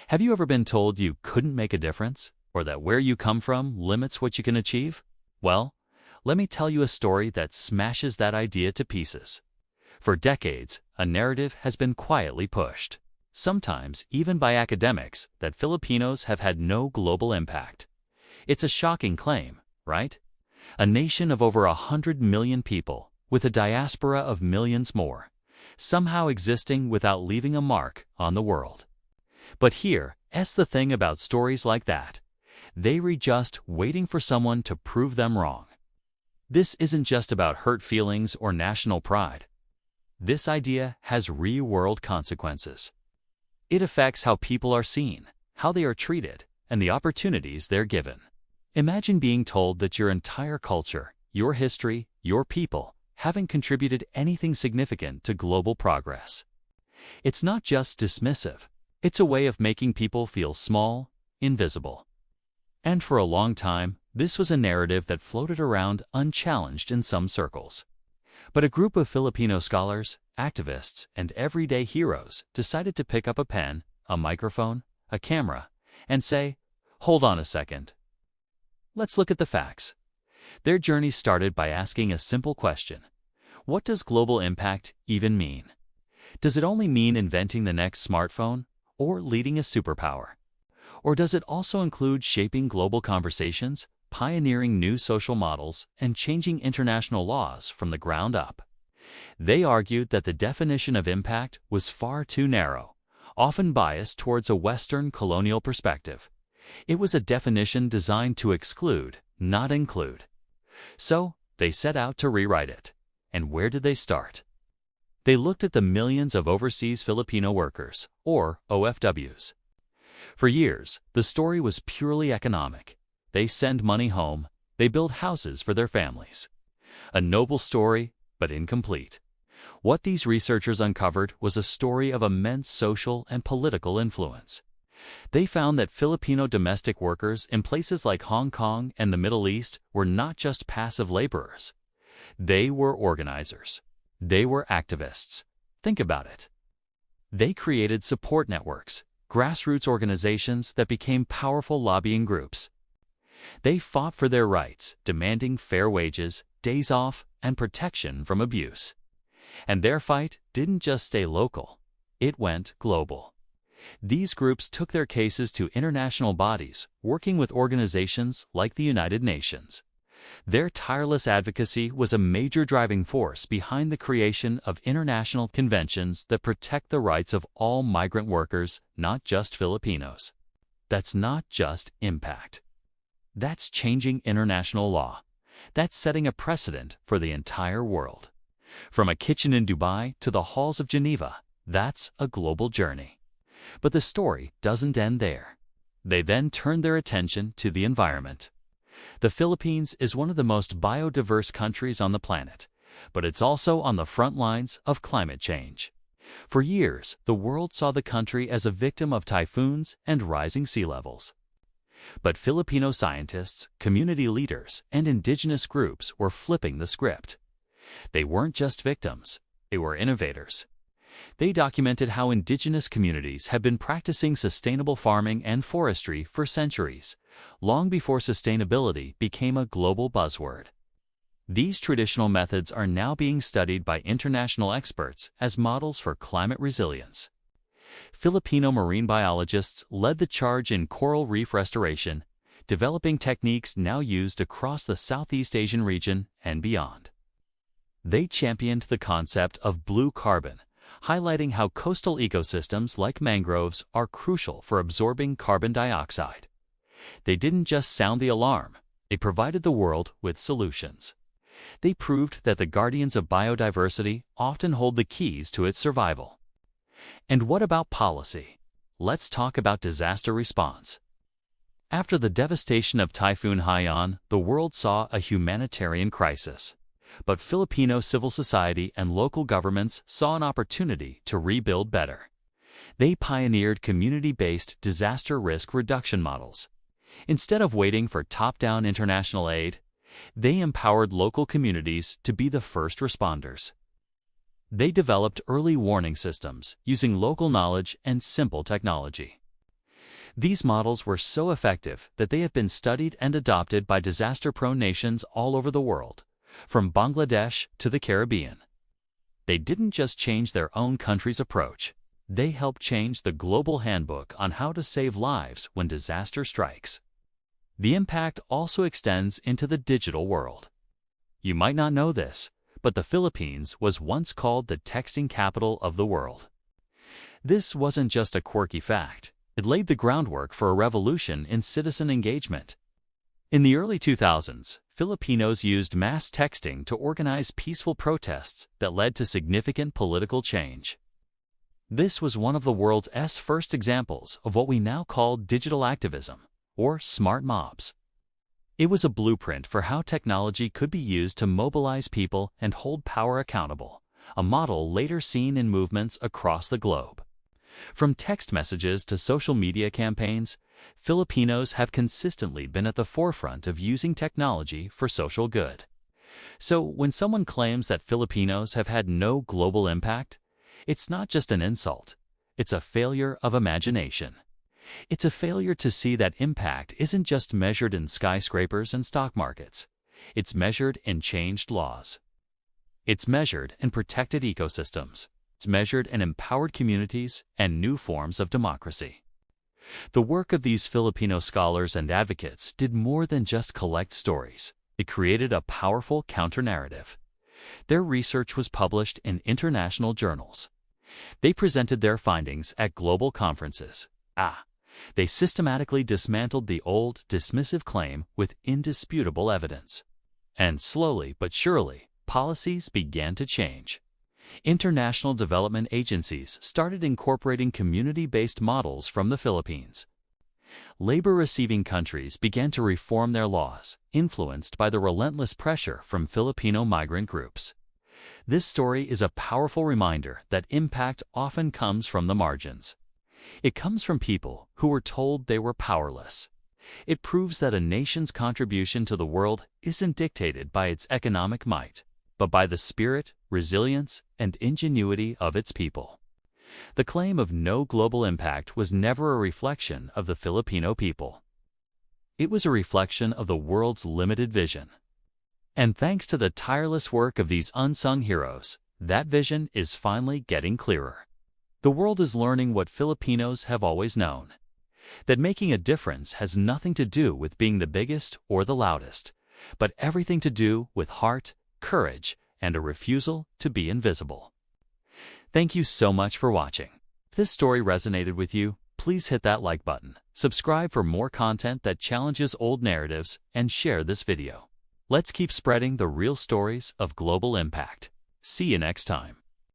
Have you ever been told you couldn't make a difference, or that where you come from limits what you can achieve? Well, let me tell you a story that smashes that idea to pieces. For decades, a narrative has been quietly pushed, sometimes even by academics, that Filipinos have had no global impact. It's a shocking claim, right? A nation of over 100 million people, with a diaspora of millions more, somehow existing without leaving a mark on the world. But here's the thing about stories like that. They read just waiting for someone to prove them wrong. This isn't just about hurt feelings or national pride. This idea has real-world consequences. It affects how people are seen, how they are treated, and the opportunities they're given. Imagine being told that your entire culture, your history, your people, haven't contributed anything significant to global progress. It's not just dismissive. It's a way of making people feel small, invisible. And for a long time, this was a narrative that floated around unchallenged in some circles. But a group of Filipino scholars, activists, and everyday heroes decided to pick up a pen, a microphone, a camera, and say, "Hold on a second. Let's look at the facts." Their journey started by asking a simple question. What does global impact even mean? Does it only mean inventing the next smartphone, or leading a superpower? Or does it also include shaping global conversations, pioneering new social models, and changing international laws from the ground up? They argued that the definition of impact was far too narrow, often biased towards a Western colonial perspective. It was a definition designed to exclude, not include. So, they set out to rewrite it. And where did they start? They looked at the millions of overseas Filipino workers, or OFWs. For years, the story was purely economic. They send money home, they build houses for their families. A noble story, but incomplete. What these researchers uncovered was a story of immense social and political influence. They found that Filipino domestic workers in places like Hong Kong and the Middle East were not just passive laborers. They were organizers. They were activists. Think about it. They created support networks, grassroots organizations that became powerful lobbying groups. They fought for their rights, demanding fair wages, days off, and protection from abuse. And their fight didn't just stay local. It went global. These groups took their cases to international bodies, working with organizations like the United Nations. Their tireless advocacy was a major driving force behind the creation of international conventions that protect the rights of all migrant workers, not just Filipinos. That's not just impact. That's changing international law. That's setting a precedent for the entire world. From a kitchen in Dubai to the halls of Geneva, that's a global journey. But the story doesn't end there. They then turned their attention to the environment. The Philippines is one of the most biodiverse countries on the planet, but it's also on the front lines of climate change. For years, the world saw the country as a victim of typhoons and rising sea levels. But Filipino scientists, community leaders, and indigenous groups were flipping the script. They weren't just victims, they were innovators. They documented how indigenous communities have been practicing sustainable farming and forestry for centuries, long before sustainability became a global buzzword. These traditional methods are now being studied by international experts as models for climate resilience. Filipino marine biologists led the charge in coral reef restoration, developing techniques now used across the Southeast Asian region and beyond. They championed the concept of blue carbon, highlighting how coastal ecosystems like mangroves are crucial for absorbing carbon dioxide. They didn't just sound the alarm, they provided the world with solutions. They proved that the guardians of biodiversity often hold the keys to its survival. And what about policy? Let's talk about disaster response. After the devastation of Typhoon Haiyan, the world saw a humanitarian crisis. But Filipino civil society and local governments saw an opportunity to rebuild better. They pioneered community-based disaster risk reduction models. Instead of waiting for top-down international aid, they empowered local communities to be the first responders. They developed early warning systems using local knowledge and simple technology. These models were so effective that they have been studied and adopted by disaster-prone nations all over the world, from Bangladesh to the Caribbean. They didn't just change their own country's approach, they helped change the global handbook on how to save lives when disaster strikes. The impact also extends into the digital world. You might not know this, but the Philippines was once called the texting capital of the world. This wasn't just a quirky fact. It laid the groundwork for a revolution in citizen engagement. In the early 2000s, Filipinos used mass texting to organize peaceful protests that led to significant political change. This was one of the world's first examples of what we now call digital activism, or smart mobs. It was a blueprint for how technology could be used to mobilize people and hold power accountable, a model later seen in movements across the globe. From text messages to social media campaigns, Filipinos have consistently been at the forefront of using technology for social good. So when someone claims that Filipinos have had no global impact, it's not just an insult. It's a failure of imagination. It's a failure to see that impact isn't just measured in skyscrapers and stock markets. It's measured in changed laws. It's measured in protected ecosystems. It's measured in empowered communities and new forms of democracy. The work of these Filipino scholars and advocates did more than just collect stories. It created a powerful counter-narrative. Their research was published in international journals. They presented their findings at global conferences. They systematically dismantled the old, dismissive claim with indisputable evidence. And slowly but surely, policies began to change. International development agencies started incorporating community-based models from the Philippines. Labor-receiving countries began to reform their laws, influenced by the relentless pressure from Filipino migrant groups. This story is a powerful reminder that impact often comes from the margins. It comes from people who were told they were powerless. It proves that a nation's contribution to the world isn't dictated by its economic might, but by the spirit, resilience, and ingenuity of its people. The claim of no global impact was never a reflection of the Filipino people. It was a reflection of the world's limited vision. And thanks to the tireless work of these unsung heroes, that vision is finally getting clearer. The world is learning what Filipinos have always known, that making a difference has nothing to do with being the biggest or the loudest, but everything to do with heart, courage, and a refusal to be invisible. Thank you so much for watching. If this story resonated with you, please hit that like button, subscribe for more content that challenges old narratives, and share this video. Let's keep spreading the real stories of global impact. See you next time.